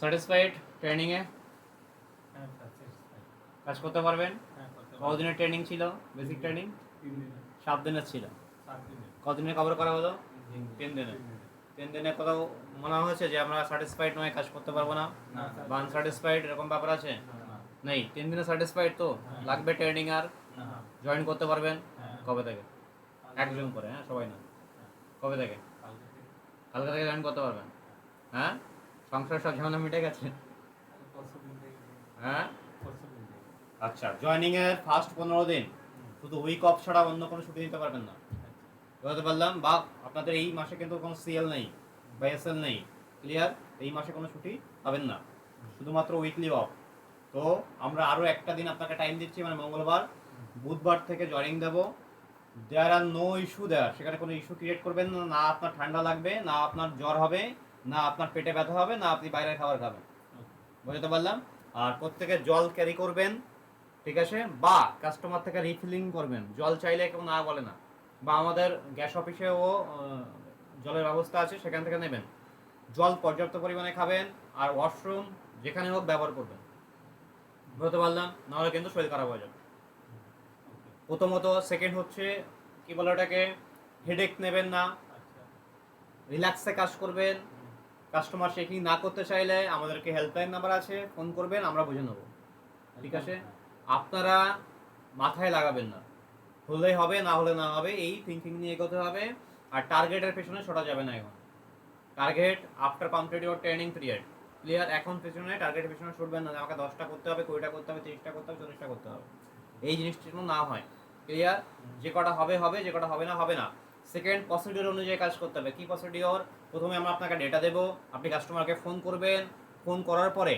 Satisfied ট্রেনিংয়ে হ্যাঁ satisfied। কাজ করতে পারবেন? হ্যাঁ করতে পারবো। কতদিনের ট্রেনিং ছিল? বেসিক ট্রেনিং 3 দিনের 7 দিনের ছিল। 7 দিনের কতদিনে কভার করা হলো? 3 3 দিনে। 3 দিনের। 3 দিনে কোথাও মনে হয়েছে যে আমরা স্যাটিসফাইড নয়, কাজ করতে পারবো না না বা আনস্যাটিসফাইড এরকম ব্যাপার আছে? না নেই। 3 দিনে স্যাটিসফাইড তো? হ্যাঁ। লাগবে ট্রেনিং আর না জয়েন করতে পারবেন হ্যাঁ। কবে থেকে? একজন করে, হ্যাঁ সবাই না। কবে থেকে? কালকে থেকে কালকে থেকে জয়েন করতে পারবেন? হ্যাঁ, সংসার সব ঝামেলা মিটে গেছে? পরশু দিন থেকে হ্যাঁ পরশু দিন থেকে। আচ্ছা, জয়েনিং এর ফার্স্ট 15 দিন শুধু উইক অফ ছাড়া অন্য কোনো ছুটি নিতে পারবেন না, বুঝতে পারলাম? বা আপনাদের এই মাসে কিন্তু কোনো সিএল নেই বা এসএল নেই, ক্লিয়ার? এই মাসে কোনো ছুটি পাবেন না, শুধুমাত্র উইকলি অফ। তো আমরা আরও একটা দিন আপনাকে টাইম দিচ্ছি, মানে মঙ্গলবার। বুধবার থেকে জয়েনিং দেবো। দেয়ার আর নো ইস্যু দেয়ার, সেখানে কোনো ইস্যু ক্রিয়েট করবেন না। না আপনার ঠান্ডা লাগবে, না আপনার জ্বর হবে, না আপনার পেটে ব্যথা হবে, না আপনি বাইরের খাবার খাবেন, বুঝতে পারলাম? আর প্রত্যেকে জল ক্যারি করবেন, ঠিক আছে? বা কাস্টমার থেকে রিফিলিং করবেন, জল চাইলে কেউ না বলে না। বা আমাদের গ্যাস অফিসেও জলের ব্যবস্থা আছে, সেখান থেকে নেবেন। জল পর্যাপ্ত পরিমাণে খাবেন, আর ওয়াশরুম যেখানে হোক ব্যবহার করবেন, বুঝতে পারলাম? নাহলে কিন্তু শরীর খারাপ হয়ে যাবে প্রথমত। সেকেন্ড হচ্ছে কি বলে ওটাকে, হেডেক নেবেন না, আচ্ছা রিল্যাক্সে কাজ করবেন। কাস্টমার চেকিং না করতে চাইলে আমাদেরকে হেল্পলাইন নাম্বার আছে, ফোন করবেন, আমরা বুঝে নেব, ঠিক আছে? আপনারা মাথায় লাগাবেন না, হলে হবে না হলে না হবে, এই থিঙ্কিং নিয়ে এগোতে হবে। আর টার্গেটের পেছনে ছোটা যাবে না এখন। Target after complete your training period, clear? এখন পেছনে টার্গেটের পেছনে ছুটবেন না, আমাকে 10টা করতে হবে, 20টা করতে হবে, 30টা করতে হবে, 40টা করতে হবে। এই জিনিসটা যেন না হয়, ক্লিয়ার? যে কটা হবে হবে, যে কটা হবে না হবে না। সেকেন্ড, প্রসিডিওর অনুযায়ী কাজ করতে হবে। কি প্রসিডিওর? প্রথমে আমরা আপনাকে ডেটা দেবো, আপনি কাস্টমারকে ফোন করবেন। ফোন করার পরে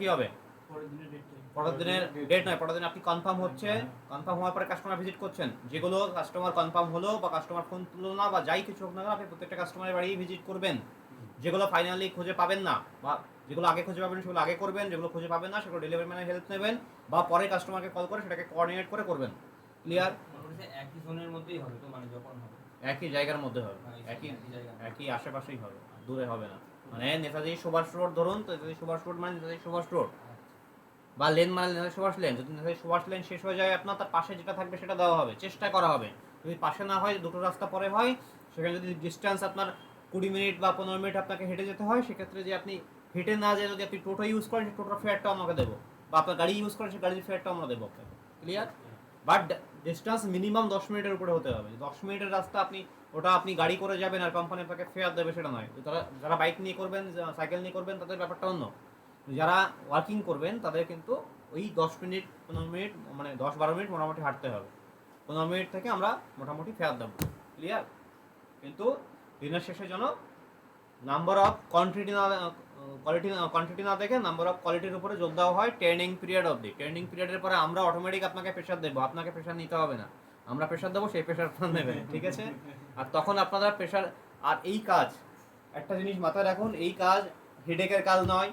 কি হবে? পরের দিনের ডেট পরের দিনের ডেট নয়, পরের দিন আপনি কনফার্ম হচ্ছে, কনফার্ম হওয়ার পরে কাস্টমার ভিজিট করছেন। যেগুলো কাস্টমার কনফার্ম হলো বা কাস্টমার ফোন তুললো না বা যাই কিছু হোক না কেন, আপনি প্রত্যেকটা কাস্টমারের বাড়ি ভিজিট করবেন। যেগুলো ফাইনালি খুঁজে পাবেন না বা যেগুলো আগে খুঁজে পাবেন সেগুলো আগে করবেন, যেগুলো খুঁজে পাবেন না সেগুলো ডেলিভারি ম্যানের হেল্প নেবেন বা পরে কাস্টমারকে কল করে সেটাকে কোঅর্ডিনেট করে করবেন, ক্লিয়ার? একই জোনের মধ্যেই হবে তো, মানে যখন হবে একই জায়গার মধ্যে হবে, একই একই আশেপাশেই হবে, দূরে হবে না। মানে নেতাজি সুভাষ রোড ধরুন, তো নেতাজি সুভাষ রোড মানে নেতাজি সুভাষ রোড, বা লেন মানে নেতাজি সুভাষ লেন। যদি নেতাজি সুভাষ লেন শেষ হয়ে যায় আপনার, তার পাশে যেটা থাকবে সেটা দেওয়া হবে, চেষ্টা করা হবে। যদি পাশে না হয়, দুটো রাস্তা পরে হয়, সেখানে যদি ডিস্টেন্স আপনার 20 মিনিট বা 15 মিনিট আপনাকে হেঁটে যেতে হয়, সেক্ষেত্রে যে আপনি হেঁটে না যেয়ে যদি আপনি টোটো ইউজ করেন, সেই টোটোর ফেয়ারটাও আমাকে দেবো, বা আপনার গাড়ি ইউজ করেন সেই গাড়ির ফেয়ারটাও আমরা দেবো আপনাকে, ক্লিয়ার? বাট ডিস্টেন্স মিনিমাম 10 মিনিটের উপরে হতে হবে। 10 মিনিটের রাস্তা আপনি গাড়ি করে যাবেন আর কোম্পানি আপনাকে ফেয়ার দেবে সেটা নয়। যারা বাইক নিয়ে করবেন, সাইকেল নিয়ে করবেন, তাদের ব্যাপারটা অন্য। যারা ওয়ার্কিং করবেন তাদের কিন্তু ওই 10 মিনিট 15 মিনিট, মানে 10-12 মিনিট মোটামুটি হাঁটতে হবে। 15 মিনিট থেকে আমরা মোটামুটি ফেয়ার দেবো, ক্লিয়ার? কিন্তু দিনের শেষে যেন নাম্বার অফ কোয়ান্টিটি না দেখে নাম্বার অফ কোয়ালিটির উপরে জোর দেওয়া হয় ট্রেনিং পিরিয়ড অবধি। ট্রেনিং পিরিয়ডের পরে আমরা অটোমেটিক আপনাকে প্রেশার দেবো, আপনাকে প্রেশার নিতে হবে না, আমরা প্রেশার দেবো, সেই প্রেশার আপনারা নেবেন, ঠিক আছে? আর তখন আপনারা প্রেশার, আর এই কাজ একটা জিনিস মাথায় রাখুন, এই কাজ হেডেকের কাজ নয়,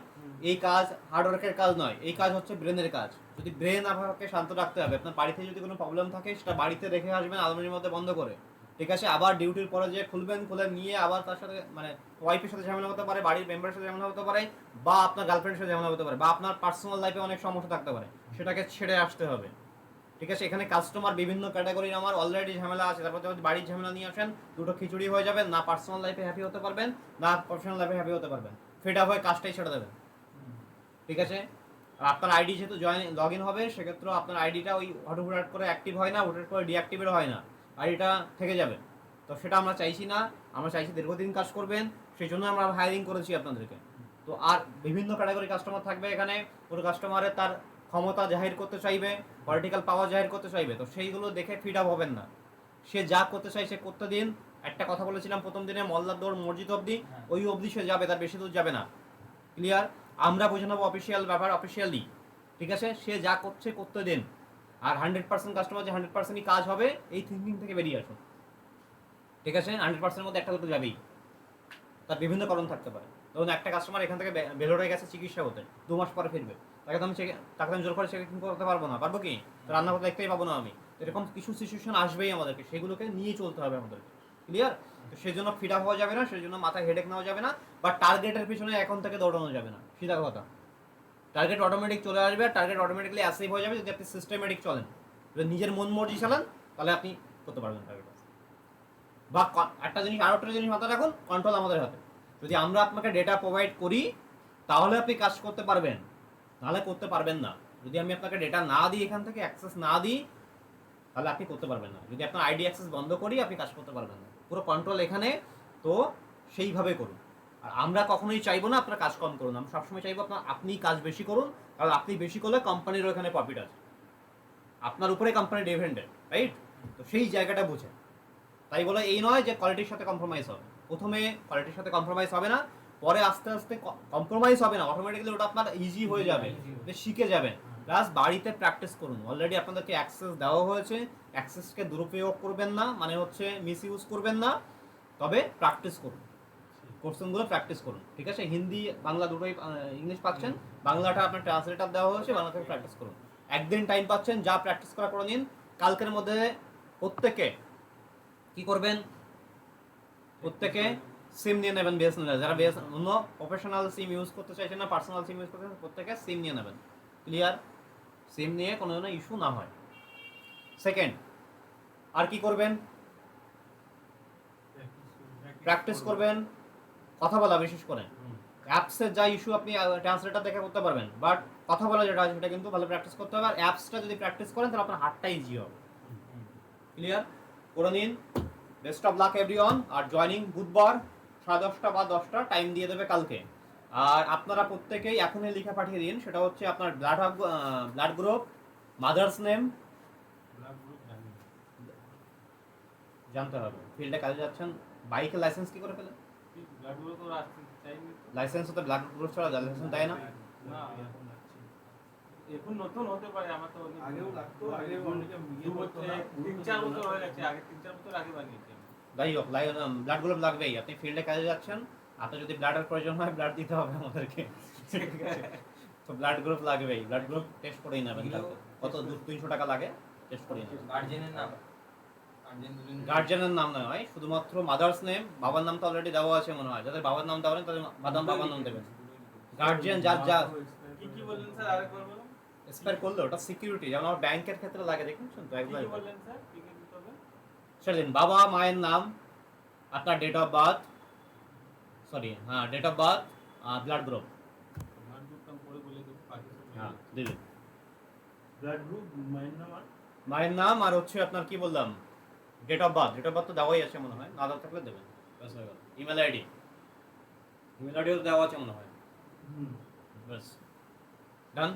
এই কাজ হার্ডওয়ার্কের কাজ নয়, এই কাজ হচ্ছে ব্রেনের কাজ। যদি ব্রেন আপনাকে শান্ত রাখতে হবে, আপনার বাড়িতে যদি কোনো প্রবলেম থাকে সেটা বাড়িতে রেখে আসবেন আলমারির মধ্যে বন্ধ করে, ঠিক আছে? আবার ডিউটির পরে যে খুলবেন, খুলে নিয়ে আবার তার সাথে মানে ওয়াইফের সাথে ঝামেলা হতে পারে, বাড়ির মেম্বারের সাথে ঝামেলা হতে পারে, বা আপনার গার্লফ্রেন্ডের সাথে ঝামেলা হতে পারে, বা আপনার পার্সোনাল লাইফে অনেক সমস্যা থাকতে পারে, সেটাকে ছেড়ে আসতে হবে, ঠিক আছে? এখানে কাস্টমার বিভিন্ন ক্যাটাগরির আমার অলরেডি ঝামেলা আছে, তারপর যদি বাড়ির ঝামেলা নিয়ে আসেন, দুটো খিচুড়ি হয়ে যাবে, না পার্সোনাল লাইফে হ্যাপি হতে পারবেন, না প্রফেশনাল লাইফে হ্যাপি হতে পারবেন, ফেড আপ হয়ে কাজটাই ছেড়ে দেবেন, ঠিক আছে? আর আপনার আইডি যেহেতু লগ ইন হবে, সেক্ষেত্রে আপনার আইডিটা ওই হুটহাট করে অ্যাক্টিভ হয় না, হুটহাট করে ডিঅ্যাক্টিভেট হয় না, আইডিটা থেকে যাবে। তো সেটা আমরা চাইছি না, আমরা চাইছি দীর্ঘদিন কাজ করবেন, সেই জন্য আমরা হায়ারিং করেছি আপনাদেরকে। তো আর বিভিন্ন ক্যাটাগরি কাস্টমার থাকবে এখানে, কোনো কাস্টমারের তার ক্ষমতা জাহির করতে চাইবে, পলিটিক্যাল পাওয়ার জাহির করতে চাইবে, তো সেইগুলো দেখে ফিড আপ হবেন না। সে যা করতে চাই সে করতে দিন। একটা কথা বলেছিলাম প্রথম দিনে, মল্লার দৌড় মসজিদ অবধি, ওই অবধি সে যাবে, তার বেশি দূর যাবে না, ক্লিয়ার? আমরা বুঝে নেবো অফিসিয়াল ব্যাপার, অফিসিয়ালি, ঠিক আছে? সে যা করছে করতে দিন। আর 100% কাস্টমার যে 100%ই কাজ হবে, এই থিঙ্কিং থেকে বেরিয়ে আসুন, ঠিক আছে? 100%-এর মধ্যে একটা দুটো যাবেই, তার বিভিন্ন কারণ থাকতে পারে। ধরুন একটা কাস্টমার এখান থেকে বেলোরে গেছে চিকিৎসা হতে, 2 মাস পরে ফিরবে, তাকে তো আমি জোর করে চেকিং করতে পারবো না, পারবো কি? রান্না করতে দেখতেই পাবো না আমি। এরকম কিছু সিচুয়েশন আসবেই আমাদেরকে, সেগুলোকে নিয়ে চলতে হবে আমাদেরকে, ক্লিয়ার? তো সেই জন্য ফিড আপ হওয়া যাবে না, সেই জন্য মাথায় হেডেক নেওয়া যাবে না, বা টার্গেটের পিছনে এখন থেকে দৌড়ানো যাবে না, সিধা কথা। টার্গেট অটোমেটিক চলে আসবে, টার্গেট অটোমেটিকলি অ্যাচিভ হয়ে যাবে যদি আপনি সিস্টেমেটিক চলেন। যদি নিজের মন মর্জি চালান তাহলে আপনি করতে পারবেন টার্গেট। বা একটা জিনিস মাথায় রাখুন, কন্ট্রোল আমাদের হাতে। যদি আমরা আপনাকে ডেটা প্রোভাইড করি তাহলে আপনি কাজ করতে পারবেন, নাহলে করতে পারবেন না। যদি আমি আপনাকে ডেটা না দিই, এখান থেকে অ্যাক্সেস না দিই, তাহলে আপনি করতে পারবেন না। যদি আপনার আইডি অ্যাক্সেস বন্ধ করি আপনি কাজ করতে পারবেন না। পুরো কন্ট্রোল এখানে, তো সেইভাবে করুন। আর আমরা কখনোই চাইবো না আপনার কাজ কম করুন, আমরা সবসময় চাইবো আপনি কাজ বেশি করুন, কারণ আপনি বেশি করলে কোম্পানির ওখানে প্রফিট আছে, আপনার উপরে কোম্পানি ডিপেন্ডেন্ট, রাইট? তো সেই জায়গাটা বুঝে, তাই বলে এই নয় যে কোয়ালিটির সাথে কম্প্রোমাইজ হবে। প্রথমে কোয়ালিটির সাথে কম্প্রোমাইজ হবে না, পরে আস্তে আস্তে কম্প্রোমাইজ হবে না, অটোমেটিক্যালি ওটা আপনার ইজি হয়ে যাবে, শিখে যাবেন। প্লাস বাড়িতে প্র্যাকটিস করুন। অলরেডি আপনাদেরকে অ্যাক্সেস দেওয়া হয়েছে, অ্যাক্সেসকে দুরুপয়োগ করবেন না, মানে হচ্ছে মিস ইউজ করবেন না, তবে প্র্যাকটিস করুন, কোর্সগুলো প্র্যাকটিস করুন, ঠিক আছে? হিন্দি বাংলা দুটোই, ইংলিশ পাচ্ছেন, বাংলাটা আপনার ট্রান্সলেটার দেওয়া হয়েছে, বাংলা থেকে প্র্যাকটিস করুন। একদিন টাইম পাচ্ছেন, যা প্র্যাকটিস করা করে নিন। কালকের মধ্যে প্রত্যেকে কি করবেন, প্রত্যেকে সিম নিয়ে নেবেন বিএসএনএল। যারা অন্য প্রফেশনাল সিম ইউজ করতে চাইছেন না, পার্সোনাল সিম ইউজ করতে চাইছেন, প্রত্যেকে সিম নিয়ে নেবেন। ক্লিয়ার? সিম নিয়ে কোনো ইস্যু না হয়। সেকেন্ড, আর কি করবেন? প্র্যাকটিস করবেন, কথা বলা বিশেষ করে। অ্যাপসের যা ইস্যু আপনি ট্রান্সলেটার দেখে করতে পারবেন, বাট কথা বলা যেটা আছে সেটা কিন্তু ভালো প্র্যাকটিস করতে হবে। আর অ্যাপসটা যদি প্র্যাকটিস করেন তাহলে আপনার হাতটা ইজি হবে। ক্লিয়ার? করে নিন। Best of luck everyone. আর জয়নিং বুধবার 10:30 বা 10টা টাইম দিয়ে দেবে কালকে। আর আপনারা প্রত্যেকেই এখনই লিখে পাঠিয়ে দিন, সেটা হচ্ছে আপনার ব্লাড গ্রুপ, মাদার্স নেম জানতে হবে। ফিল্ডে কাজে যাচ্ছেন, বাইকের লাইসেন্স কি করে পেলেন? লাইসেন্স হতে ব্লাড গ্রুপ ছাড়া লাইসেন্স দেয় না। এখন নতুন হতে পারে, আমার তো আগেও লাগতো, আগে অনেকে দু বছর 3-4 বছর হয়ে গেছে, আগে 3-4 বছর আগে বানিয়েছি। যাই হোক, ব্লাড গ্রুপ লাগবেই। আপনি ফিল্ডে কাজে যাচ্ছেন, আপনার যদি ব্লাডের প্রয়োজন হয় ব্লাড দিতে হবে আমাদেরকে, ঠিক আছে? তো ব্লাড গ্রুপ লাগবেই, ব্লাড গ্রুপ টেস্ট করেই নেবেন। কত 200-300 টাকা লাগে, টেস্ট করেই নেবেন। গার্জিয়ানের নাম, গার্জিয়ানের নাম নয় হয়, শুধুমাত্র মাদার্স নেম। বাবার নাম তো অলরেডি দেওয়া আছে মনে হয়, যাদের বাবার নাম দেওয়া নেই তাদের বাবার নাম দেবেন। গার্জিয়ান যার কি বললেন স্যার, আরেকবার বলুন। এক্সপায়ার করলে ওটা সিকিউরিটি, যেমন আমার ব্যাংকের ক্ষেত্রে লাগে, দেখুন তো একবার কি বললেন স্যার, কি কি দিতে হবে? ছেড়ে দিন। বাবা মায়ের নাম, আপনার date of birth, date of birth, blood group, আমার গ্রুপটা পরে বলে দেব, বাকি সব হ্যাঁ দিবেন। ব্লাড গ্রুপ, মায়ের নাম আর মায়ের নাম, আর হচ্ছে আপনার কি বললাম, date of birth. Date of birth তো দেওয়াই আছে মনে হয়, না দেওয়া থাকলে দেবেন। ব্যাস হয়ে গেল। ইমেল আইডিও দেওয়া আছে মনে হয়। ব্যাস, ডান।